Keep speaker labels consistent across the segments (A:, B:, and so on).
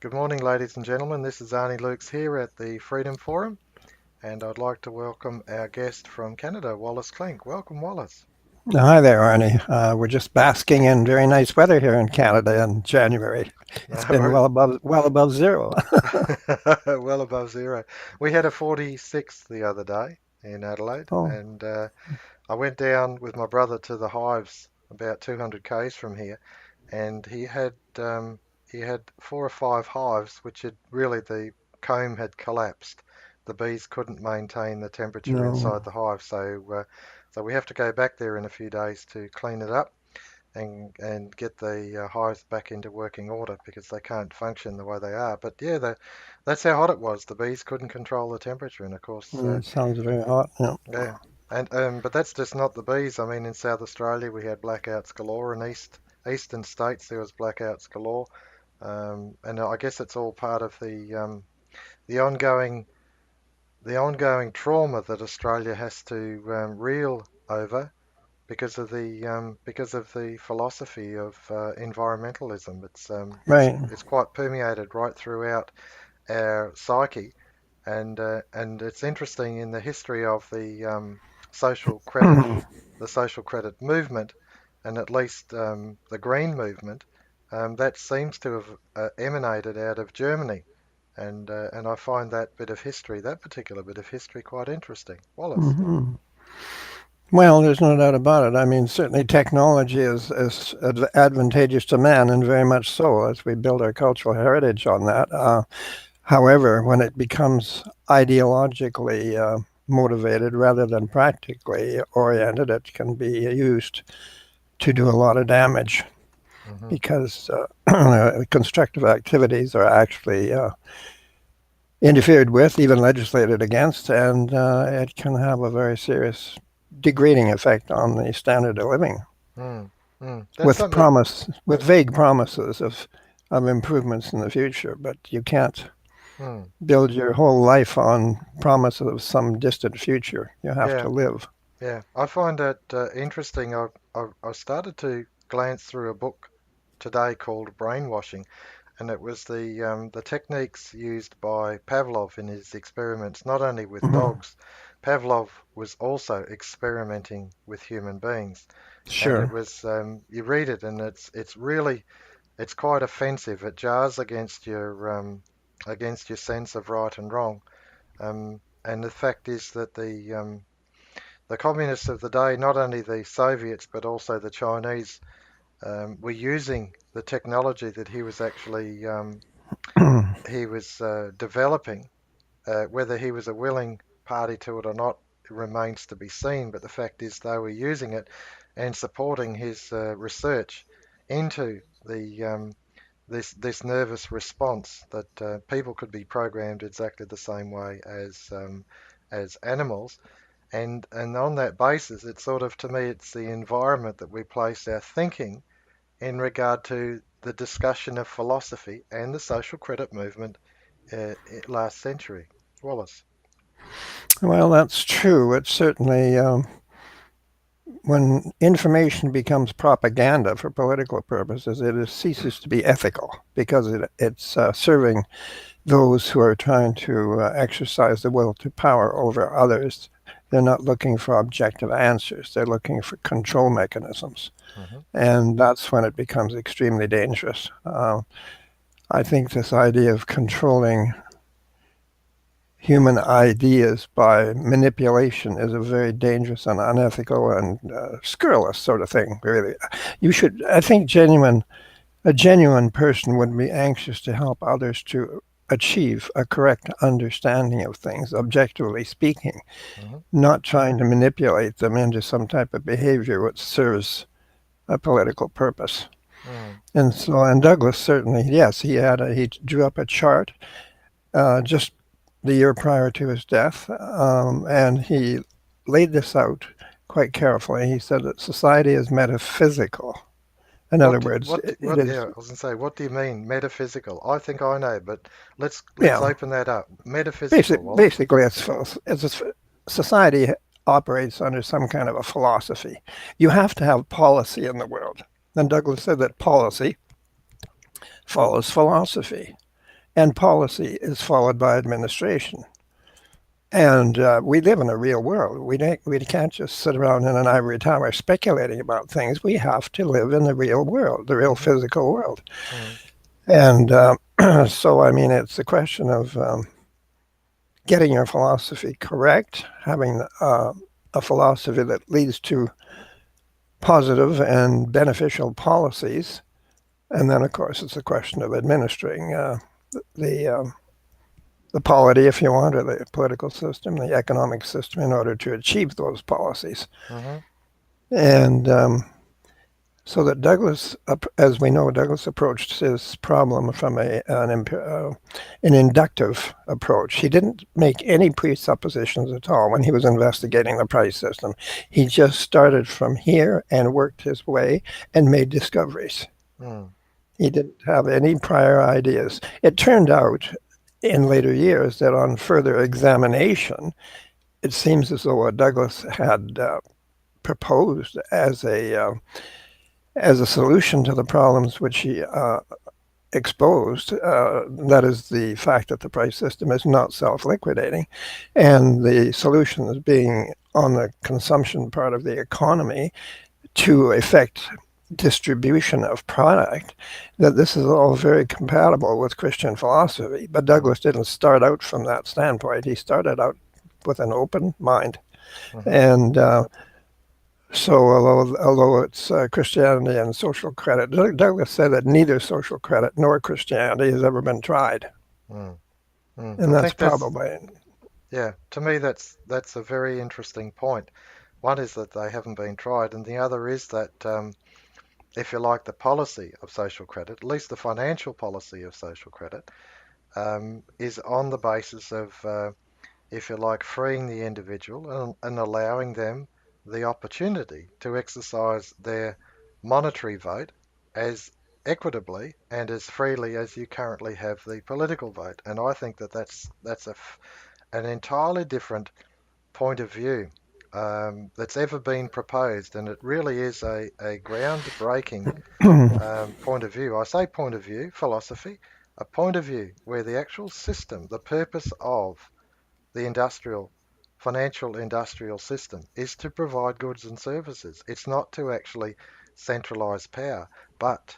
A: Good morning, ladies and gentlemen. This is Arnis Luks here at the Freedom Forum, and I'd like to welcome our guest from Canada, Wallace Klinck. Welcome, Wallace.
B: Hi there, Arnie. We're just basking in very nice weather here in Canada in January. It's
A: No
B: been
A: worries.
B: well above zero.
A: Well above zero. We had a 46 the other day in Adelaide,
B: Oh,
A: and I went down with my brother to the hives about 200 k's from here, and he had 4 or 5 hives which had really the comb had collapsed. The bees couldn't maintain the temperature
B: no.
A: inside the hive, so we have to go back there in a few days to clean it up and get the hives back into working order because they can't function the way they are. But yeah, that's how hot it was. The bees couldn't control the temperature, and of course,
B: It sounds very hot. Yeah.
A: yeah. And but that's just not the bees. I mean, in South Australia, we had blackouts galore. In eastern states, there was blackouts galore. And I guess it's all part of the ongoing the ongoing trauma that Australia has to reel over because of the philosophy of environmentalism.
B: Right.
A: It's quite permeated right throughout our psyche, and it's interesting in the history of social credit, the social credit movement, and at least the green movement, that seems to have emanated out of Germany. And I find that particular bit of history, quite interesting. Wallace.
B: hmm Well, there's no doubt about it. I mean, certainly technology is advantageous to man, and very much so, as we build our cultural heritage on that. However, when it becomes ideologically motivated rather than practically oriented, it can be used to do a lot of damage
A: Hmm.
B: because constructive activities are actually interfered with, even legislated against, and it can have a very serious degrading effect on the standard of living
A: Mm, That's something
B: with vague promises of improvements in the future, but you can't
A: that.
B: build your whole life on promises of some distant future. You have
A: Yeah,
B: to live.
A: yeah. I find that interesting. I started to glance through a book today called Brainwashing, and it was the techniques used by Pavlov in his experiments, not only with
B: Mhm.
A: dogs. Pavlov was also experimenting with human beings, and it
B: Sure.
A: was you read it, and it's quite offensive. It jars against your sense of right and wrong. And the fact is that the communists of the day, not only the Soviets but also the Chinese, were using the technology that he was developing. Whether he was a willing party to it or not remains to be seen. But the fact is, they were using it and supporting his research into this nervous response that people could be programmed exactly the same way as animals. And on that basis, it's sort of, to me, it's the environment that we place our thinking in regard to the discussion of philosophy and the social credit movement last century. Wallace.
B: Well, that's true. It's certainly when information becomes propaganda for political purposes, ceases to be ethical because it's serving those who are trying to exercise the will to power over others. They're not looking for objective answers. They're looking for control mechanisms.
A: Hmm.
B: And that's when it becomes extremely dangerous. I think this idea of controlling human ideas by manipulation is a very dangerous and unethical and scurrilous sort of thing. Really, I think, a genuine person would be anxious to help others to achieve a correct understanding of things, objectively speaking,
A: Hmm.
B: not trying to manipulate them into some type of behavior which serves a political purpose.
A: Mm.
B: And Douglas certainly, yes, he drew up a chart just the year prior to his death, and he laid this out quite carefully. He said that society is metaphysical. In other words, it is,
A: Yeah, I was gonna say, what do you mean metaphysical? I think I know, but let's
B: yeah,
A: open that up. Metaphysical, Wallace.
B: basically, society operates under some kind of a philosophy. You have to have policy in the world. And Douglas said that policy follows philosophy. and policy is followed by administration. And we live in a real world. We can't just sit around in an ivory tower speculating about things. We have to live in the real world, the real
A: Hmm.
B: physical world.
A: Hmm.
B: And so, I mean, it's a question of getting your philosophy correct, having a philosophy that leads to positive and beneficial policies. And then, of course, it's a question of administering the the polity, if you want, or the political system, the economic system, in order to achieve those policies.
A: Hmm.
B: And so that Douglas, as we know, Douglas approached his problem from an inductive approach. He didn't make any presuppositions at all when he was investigating the price system. He just started from here and worked his way and made discoveries.
A: Hmm.
B: He didn't have any prior ideas. It turned out in later years that on further examination, it seems as though what Douglas had proposed as a solution to the problems which he exposed, that is the fact that the price system is not self-liquidating, and the solutions being on the consumption part of the economy to effect distribution of product, that this is all very compatible with Christian philosophy. But
A: Hmm.
B: Douglas didn't start out from that standpoint. He started out with an open mind.
A: Hmm.
B: And so, although it's Christianity and social credit, Douglas said that neither social credit nor Christianity has ever been tried.
A: Hmm. Hmm.
B: And
A: I
B: that's
A: think that's,
B: probably,
A: yeah, to me that's a very interesting point. One is that they haven't been tried, and the other is that if you like, the policy of social credit, at least the financial policy of social credit, is on the basis of, if you like, freeing the individual and allowing them the opportunity to exercise their monetary vote as equitably and as freely as you currently have the political vote. And I think that that's an entirely different point of view that's ever been proposed, and it really is a groundbreaking point of view. I say point of view, philosophy, a point of view where the actual system, the purpose of the financial industrial system is to provide goods and services. It's not to actually centralize power, but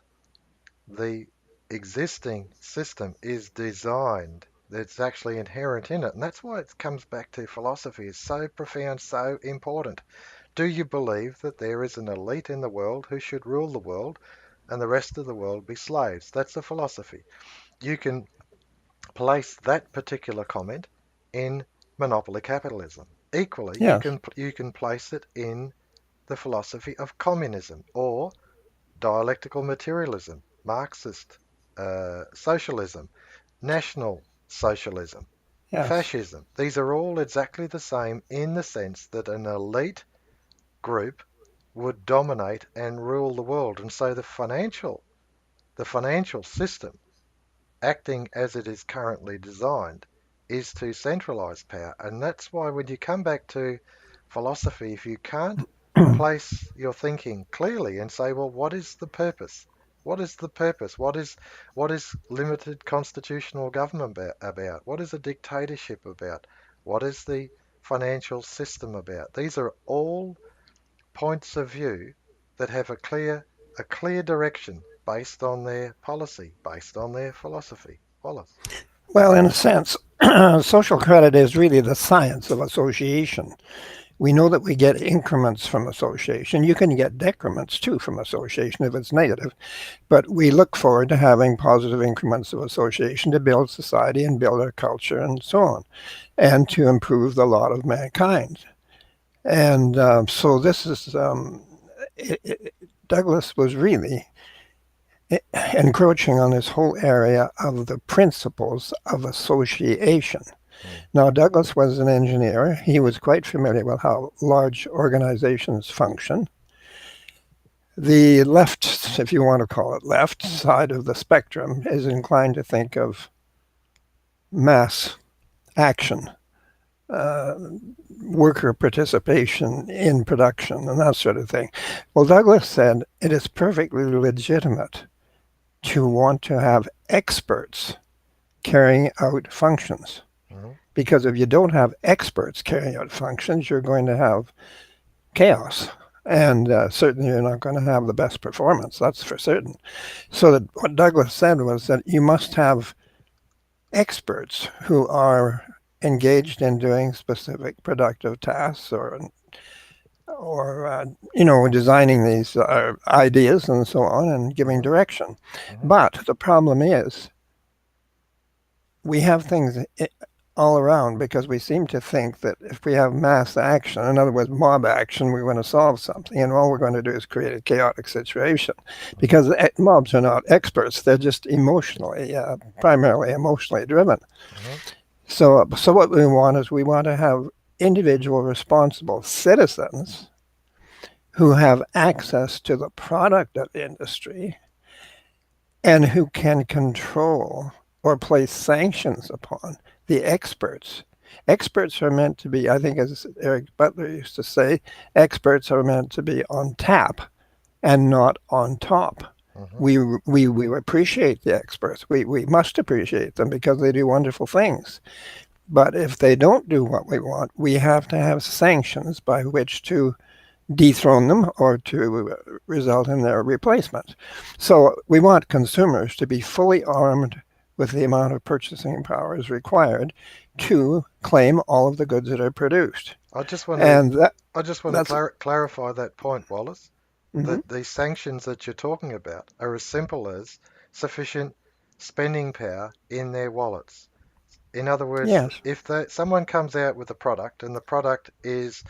A: the existing system is designed. It's actually inherent in it. And that's why it comes back to philosophy is so profound, so important. Do you believe that there is an elite in the world who should rule the world and the rest of the world be slaves? That's the philosophy. You can place that particular comment in monopoly capitalism. Equally,
B: yes,
A: you can place it in the philosophy of communism or dialectical materialism, Marxist socialism, national socialism,
B: yes,
A: fascism. These are all exactly the same in the sense that an elite group would dominate and rule the world. And so the financial system acting as it is currently designed, is to centralize power. And that's why when you come back to philosophy, if you can't place your thinking clearly and say, well, what is the purpose? What is the purpose? What is limited constitutional government about? What is a dictatorship about? What is the financial system about? These are all points of view that have a clear direction based on their policy, based on their philosophy. Wallace.
B: well, in a sense, social credit is really the science of association. We know that we get increments from association. You can get decrements too from association if it's negative, but we look forward to having positive increments of association to build society and build our culture and so on, and to improve the lot of mankind. And so this is Douglas was really encroaching on this whole area of the principles of association.
A: Mm,
B: Now, Douglas was an engineer. He was quite familiar with how large organizations function. The left, if you want to call it left, side of the spectrum is inclined to think of mass action, uh, worker participation in production, and that sort of thing. Well, Douglas said it is perfectly legitimate to want to have experts carrying out functions.
A: Mhm.
B: Because if you don't have experts carrying out functions, you're going to have chaos. And certainly you're not going to have the best performance, that's for certain. So that what Douglas said was that you must have experts who are engaged in doing specific productive tasks or designing these ideas and so on and giving
A: Mhm.
B: direction.
A: Mhm.
B: But the problem is we have things all around because we seem to think that if we have mass action, in other words, mob action, we're going to solve something, and all we're going to do is create a chaotic situation.
A: Mhm.
B: Because mobs are not experts; they're just primarily emotionally driven.
A: Mhm.
B: So what we want is we want to have individual responsible citizens who have access to the product of industry and who can control or place sanctions upon the experts. Experts are meant to be, I think, as Eric Butler used to say, experts are meant to be on tap and not on top.
A: Mhm.
B: We appreciate the experts. We must appreciate them because they do wonderful things. But if they don't do what we want, we have to have sanctions by which to dethrone them or to result in their replacement. So we want consumers to be fully armed with the amount of purchasing powers required to claim all of the goods that are produced.
A: I just want to
B: And that
A: I just want to
B: that's
A: clarify that point, Wallace,
B: mm-hmm.
A: that the sanctions that you're talking about are as simple as sufficient spending power in their wallets. In other words,
B: Yes.
A: if someone comes out with a product and the product is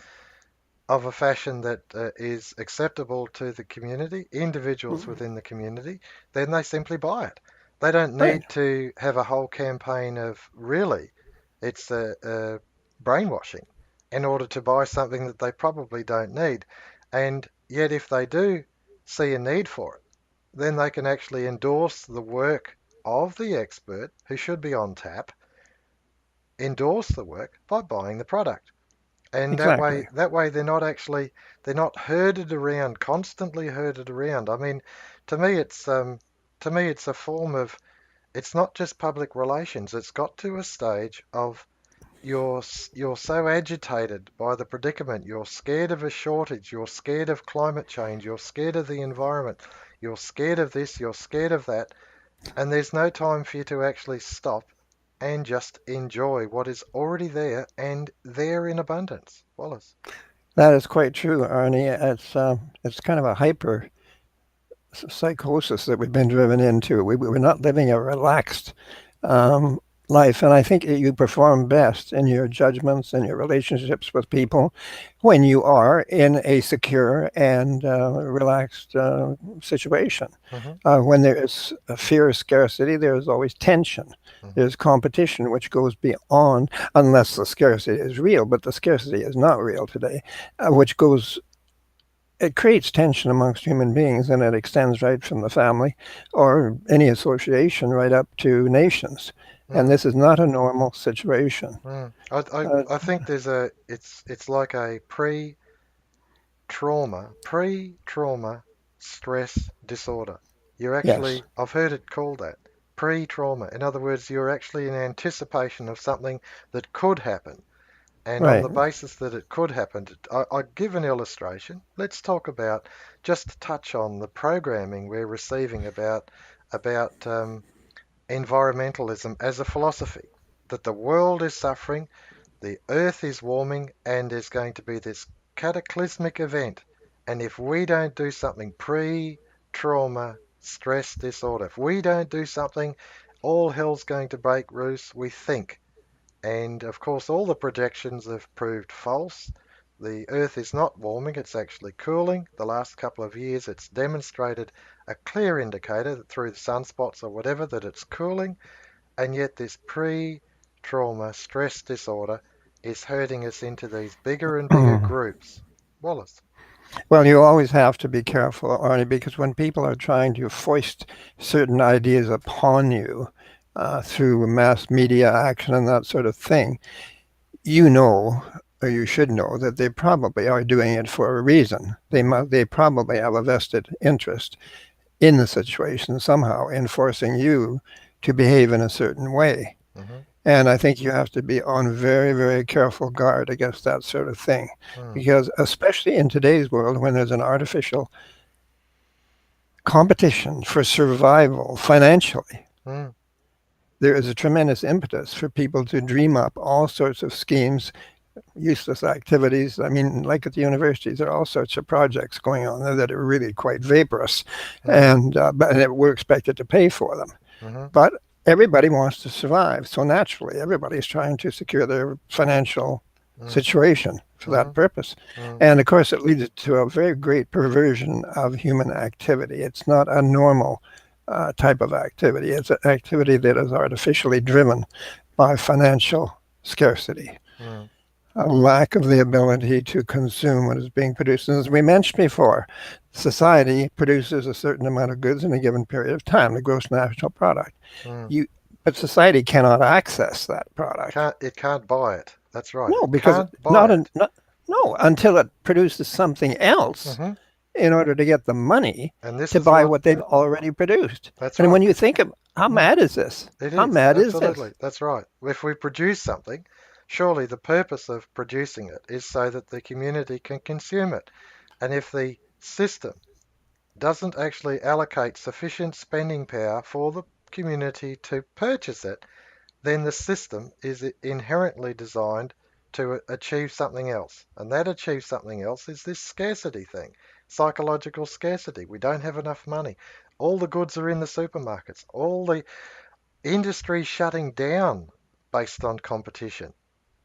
A: of a fashion that is acceptable to the community, individuals
B: Mm-hmm.
A: within the community, then they simply buy it. They don't
B: Right.
A: need to have a whole campaign of really, it's brainwashing in order to buy something that they probably don't need. And yet, if they do see a need for it, then they can actually endorse the work of the expert who should be on tap, endorse the work by buying the product. And that way
B: Exactly.
A: they're not herded around, constantly herded around. I mean, to me it's a form of, it's not just public relations. It's got to a stage of you're so agitated by the predicament. You're scared of a shortage. You're scared of climate change. You're scared of the environment. You're scared of this. You're scared of that. And there's no time for you to actually stop and just enjoy what is already there and there in abundance. Wallace.
B: That is quite true, Arnie. It's kind of a hyper psychosis that we've been driven into. We're not living a relaxed um, life. And I think you perform best in your judgments and your relationships with people when you are in a secure and relaxed situation.
A: Hmm.
B: When there is a fear of scarcity, there is always tension.
A: Hmm.
B: There's competition, which goes beyond, unless the scarcity is real, but the scarcity is not real today, which goes it creates tension amongst human beings and it extends right from the family or any association right up to nations. And
A: Mm.
B: this is not a normal situation.
A: Mm.
B: Uh,
A: I think there's a it's like a pre-trauma stress disorder. You're
B: yes,
A: actually, I've heard it called that, pre-trauma. In other words, you're actually in anticipation of something that could happen. And on
B: right.
A: the basis that it could happen, I give an illustration. Let's talk about, just to touch on the programming we're receiving about environmentalism as a philosophy. That the world is suffering, the earth is warming, and there's going to be this cataclysmic event. And if we don't do something, pre-trauma stress disorder, if we don't do something, all hell's going to break loose, we think. And of course, all the projections have proved false. The Earth is not warming, it's actually cooling. The last couple of years, it's demonstrated a clear indicator that through the sunspots or whatever that it's cooling, and yet this pre-trauma stress disorder is herding us into these bigger and bigger groups. Wallace.
B: Well, you always have to be careful, Arnie, because when people are trying to foist certain ideas upon you through mass media action and that sort of thing, you know, or you should know, that they probably are doing it for a reason.
A: Hmm.
B: They probably have a vested interest in the situation somehow in forcing you to behave in a certain way.
A: Hmm.
B: And I think you have to be on very, very careful guard against that sort of thing.
A: Mm.
B: Because, especially in today's world, when there's an artificial competition for survival financially,
A: Mm.
B: there is a tremendous impetus for people to dream up all sorts of schemes, useless activities. I mean, like at the universities, there are all sorts of projects going on there that are really quite vaporous,
A: Mm.
B: and we're expected to pay for them.
A: Hmm.
B: But everybody wants to survive, so naturally, everybody's trying to secure their financial
A: Mm.
B: situation for that
A: Hmm.
B: purpose.
A: Mm.
B: And of course, it leads to a very great perversion of human activity. It's not a normal type of activity. It's an activity that is artificially driven by financial scarcity,
A: Mm.
B: a lack of the ability to consume what is being produced. And as we mentioned before, society produces a certain amount of goods in a given period of time, the gross national product.
A: Mm.
B: You, but society cannot access that product.
A: It can't buy it. That's right.
B: No,
A: It
B: because
A: can't buy it.
B: no, until it produces something else
A: Hmm.
B: in order to get the money
A: And this
B: to
A: is
B: buy
A: what.
B: what they've already produced.
A: That's
B: And
A: right.
B: when you think of how
A: Mm.
B: mad is this?
A: It
B: How
A: is
B: mad is this?
A: absolutely. That's right. If we produce something, surely the purpose of producing it is so that the community can consume it. And if the system doesn't actually allocate sufficient spending power for the community to purchase it, then the system is inherently designed to achieve something else. And that achieves something else is this scarcity thing, psychological scarcity. We don't have enough money. All the goods are in the supermarkets. All the industry shutting down based on competition.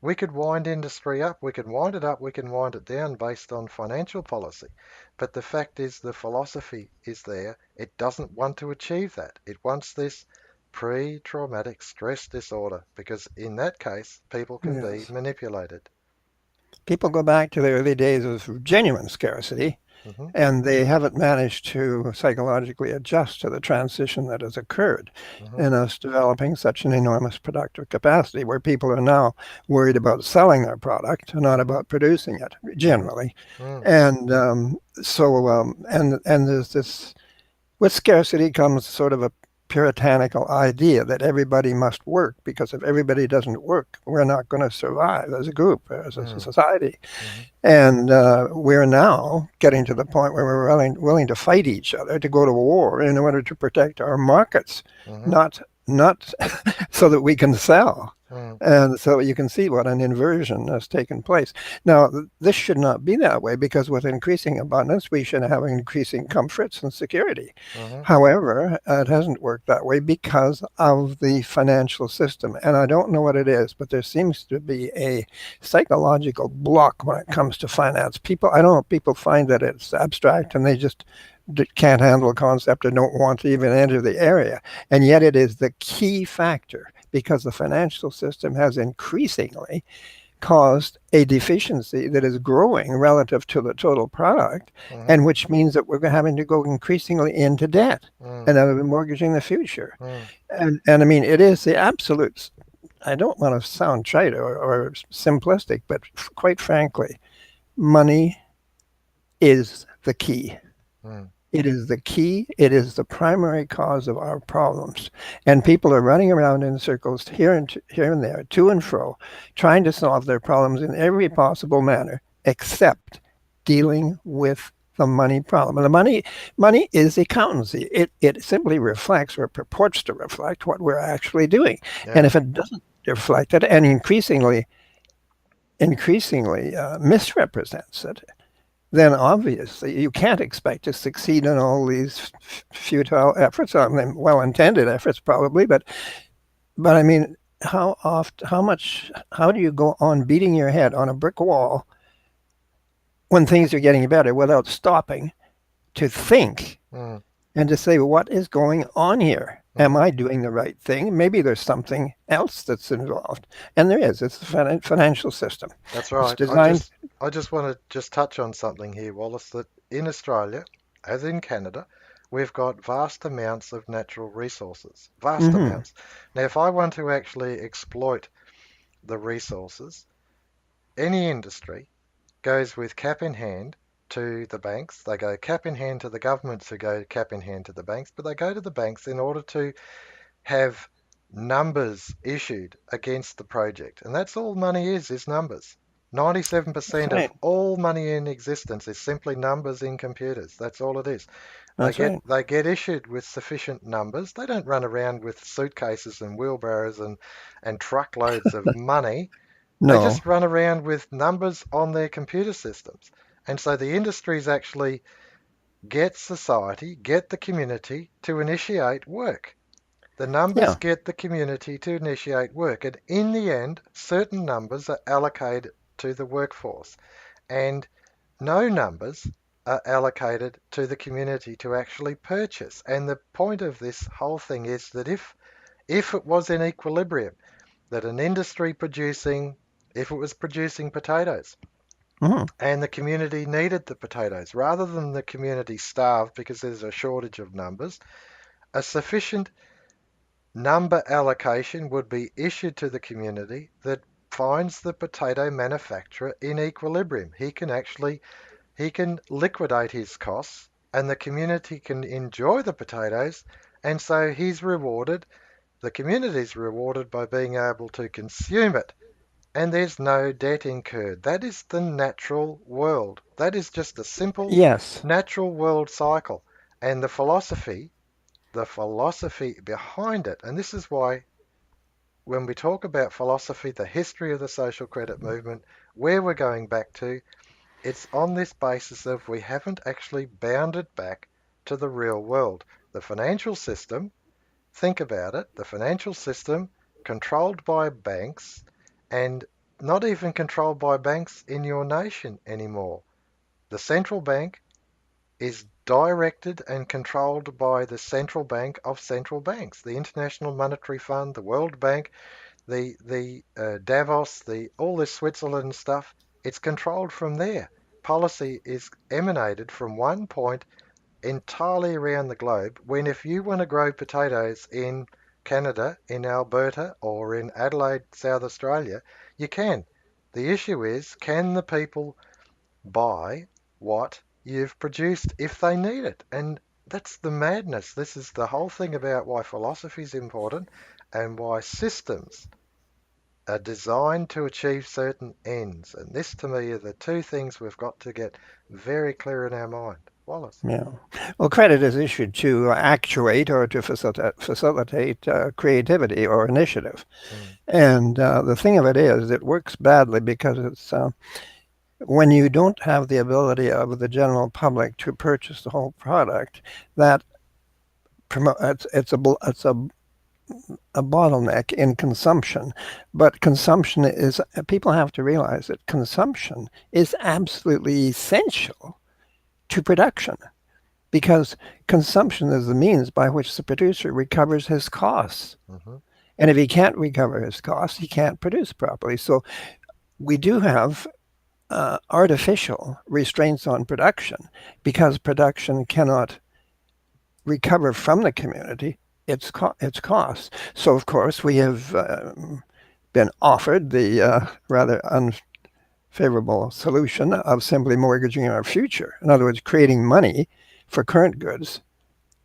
A: We could wind industry up, we can wind it up, we can wind it down based on financial policy. But the fact is, the philosophy is there. It doesn't want to achieve that. It wants this pre traumatic stress disorder because, in that case, people can be
B: Yes.
A: manipulated.
B: People go back to the early days of genuine scarcity,
A: Hmm.
B: and they haven't managed to psychologically adjust to the transition that has occurred
A: Hmm.
B: in us developing such an enormous productive capacity where people are now worried about selling their product, not
A: Hmm.
B: about producing it
A: Hmm.
B: generally.
A: Mm.
B: And there's this, with scarcity comes sort of a puritanical idea that everybody must work, because if everybody doesn't work, we're not going to survive as a group, as a
A: Mm.
B: society.
A: Hmm.
B: And we're now getting to the point where we're willing to fight each other, to go to war in order to protect our markets,
A: Hmm.
B: not so that we can sell.
A: Mm.
B: And so you can see what an inversion has taken place. Now, this should not be that way, because with increasing abundance, we should have increasing comforts and security.
A: Hmm.
B: However, it hasn't worked that way because of the financial system. And I don't know what it is, but there seems to be a psychological block when it comes to finance. I don't know, people find that it's abstract and they just can't handle the concept and don't want to even enter the area. And yet it is the key factor, because the financial system has increasingly caused a deficiency that is growing relative to the total product,
A: Hmm.
B: and which means that we're having to go increasingly into debt
A: Mm.
B: and mortgaging the future.
A: Mm.
B: And I mean, it is the absolute, I don't want to sound trite or simplistic, but quite frankly, money is the key.
A: Mm.
B: It is the key. It is the primary cause of our problems. And people are running around in circles here and there, to and fro, trying to solve their problems in every possible manner, except dealing with the money problem. And money is accountancy. It simply reflects, or purports to reflect, what we're actually doing. And
A: Yeah.
B: if it doesn't reflect it, and increasingly misrepresents it, then obviously you can't expect to succeed in all these futile efforts. I mean, well-intended efforts probably, but I mean, how do you go on beating your head on a brick wall when things are getting better without stopping to think
A: Mm.
B: and to say, what is going on here? Am
A: Hmm.
B: I doing the right thing? Maybe there's something else that's involved, and there is. It's the financial system.
A: That's
B: It's
A: right. I
B: designed.
A: just I just want to just touch on something here, Wallace, that in Australia, as in Canada, we've got vast amounts of natural resources. Vast
B: Mm-hmm.
A: amounts. Now, if I want to actually exploit the resources, any industry goes with cap in hand to the banks. They go cap in hand to the governments who go cap in hand to the banks, but they go to the banks in order to have numbers issued against the project. And that's all money is numbers.
B: That's
A: 97% of
B: right.
A: all money in existence is simply numbers in computers. That's all it is. They
B: That's
A: get
B: right.
A: they get issued with sufficient numbers. They don't run around with suitcases and wheelbarrows and truckloads of money. They
B: No.
A: just run around with numbers on their computer systems. And so the industries actually get society, get the community to initiate work. The numbers
B: Yeah.
A: get the community to initiate work, and in the end, certain numbers are allocated to the workforce, and no numbers are allocated to the community to actually purchase. And the point of this whole thing is that if it was in equilibrium, that an industry producing, if it was producing potatoes,
B: Hmm.
A: and the community needed the potatoes, rather than the community starve because there's a shortage of numbers, a sufficient number allocation would be issued to the community that finds the potato manufacturer in equilibrium. He can liquidate his costs and the community can enjoy the potatoes, and so the community is rewarded by being able to consume it, and there's no debt incurred. That is the natural world. That is just a simple
B: Yes.
A: natural world cycle. And the philosophy behind it, and this is why when we talk about philosophy, the history of the social credit movement, where we're going back to, it's on this basis of we haven't actually bounded back to the real world. The financial system, think about it, the financial system controlled by banks, and not even controlled by banks in your nation anymore. The central bank is directed and controlled by the central bank of central banks, the International Monetary Fund, the World Bank, the Davos, the all this Switzerland stuff. It's controlled from there. Policy is emanated from one point entirely around the globe. When if you want to grow potatoes in Canada, in Alberta, or in Adelaide, South Australia, you can. The issue is, can the people buy what you've produced if they need it? And that's the madness. This is the whole thing about why philosophy is important and why systems are designed to achieve certain ends. And this, to me, are the two things we've got to get very clear in our mind. Wallace.
B: Yeah. Well, credit is issued to actuate or to facilitate creativity or initiative.
A: Mm,
B: And the thing of it is, it works badly because it's when you don't have the ability of the general public to purchase the whole product, that it's a bottleneck in consumption. But consumption is, people have to realize that consumption is absolutely essential to production because consumption is the means by which the producer recovers his costs.
A: hmm
B: And if he can't recover his costs, he can't produce properly. So we do have artificial restraints on production because production cannot recover from the community its costs. So, of course, we have been offered the rather unfavorable solution of simply mortgaging our future. In other words, creating money for current goods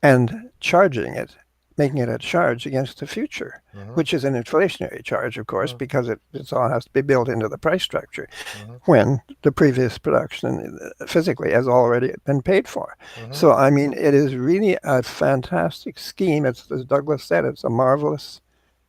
B: and charging it, making it a charge against the future,
A: hmm
B: which is an inflationary charge, of course,
A: hmm
B: because it all has to be built into the price structure
A: hmm
B: when the previous production physically has already been paid for.
A: hmm
B: So, I mean, it is really a fantastic scheme. It's, as Douglas said, it's a marvelous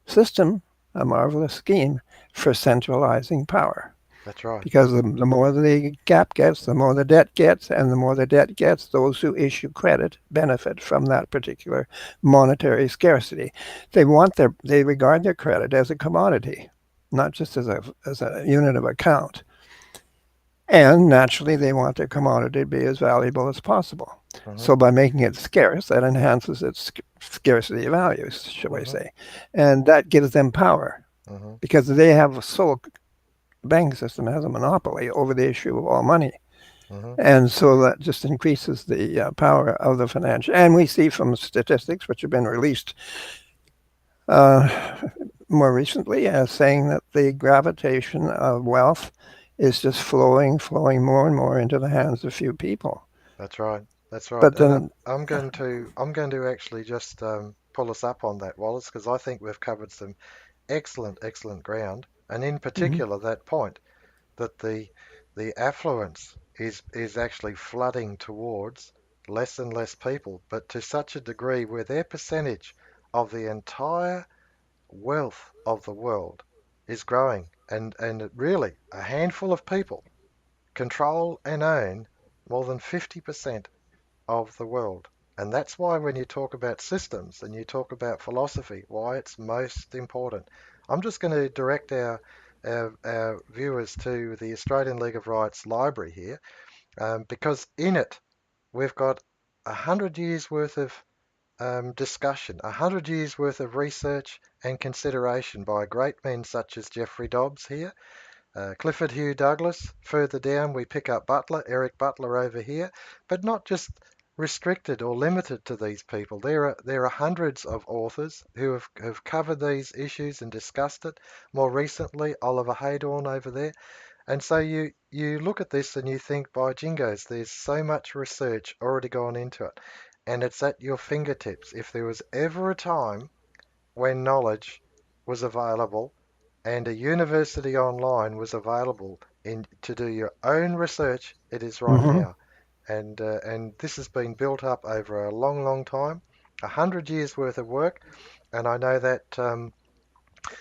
B: system, a marvelous scheme for centralizing power.
A: That's right.
B: Because the more the gap gets, the more the debt gets, and the more the debt gets, those who issue credit benefit from that particular monetary scarcity. They regard their credit as a commodity, not just as a unit of account. And naturally, they want their commodity to be as valuable as possible.
A: hmm
B: So by making it scarce, that enhances its scarcity values, shall we
A: hmm
B: say, and that gives them power
A: hmm
B: because they have a sole banking system has a monopoly over the issue of all money.
A: hmm
B: And so that just increases the power of the financial. And we see from statistics, which have been released uh, more recently, as saying that the gravitation of wealth is just flowing more and more into the hands of few people.
A: That's right. That's right.
B: But
A: And
B: then,
A: I'm going to actually just pull us up on that, Wallace, because I think we've covered some excellent ground, and in
B: Mm-hmm.
A: particular that point that the affluence is actually flooding towards less and less people, but to such a degree where their percentage of the entire wealth of the world is growing, and really a handful of people control and own more than 50% of the world. And that's why when you talk about systems and you talk about philosophy, why it's most important. I'm just going to direct our viewers to the Australian League of Rights library here, because in it we've got 100 years worth of discussion, 100 years worth of research and consideration by great men such as Geoffrey Dobbs here, Clifford Hugh Douglas. Further down, we pick up Butler, Eric Butler over here, but not just restricted or limited to these people. There are hundreds of authors who have covered these issues and discussed it. More recently, Oliver Haydorn over there. And so you look at this and you think, by jingos, there's so much research already gone into it, and it's at your fingertips. If there was ever a time when knowledge was available and a university online was available in to do your own research, it is right
B: Mm-hmm.
A: now. And this has been built up over a long time, 100 years worth of work, and I know that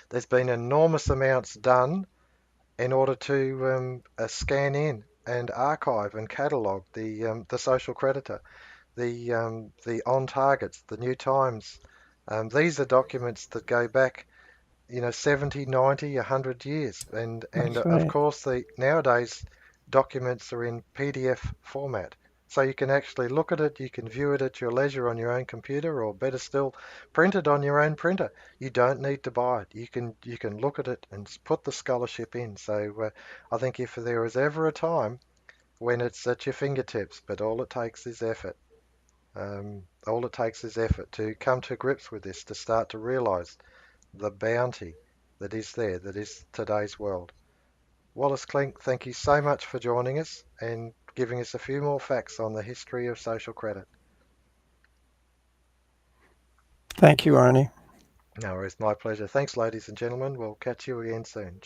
A: there's been enormous amounts done in order to scan in and archive and catalogue the social creditor, the on targets, the new times. These are documents that go back, 70, 90, 100 years. And
B: That's
A: of
B: right.
A: course, the nowadays documents are in PDF format. So you can actually look at it, you can view it at your leisure on your own computer, or better still, print it on your own printer. You don't need to buy it. You can look at it and put the scholarship in. So I think if there was ever a time when it's at your fingertips, but all it takes is effort. All it takes is effort to come to grips with this, to start to realize the bounty that is there, that is today's world. Wallace Klinck, thank you so much for joining us and giving us a few more facts on the history of social credit.
B: Thank you, Arnie.
A: No, it's my pleasure. Thanks, ladies and gentlemen. We'll catch you again soon.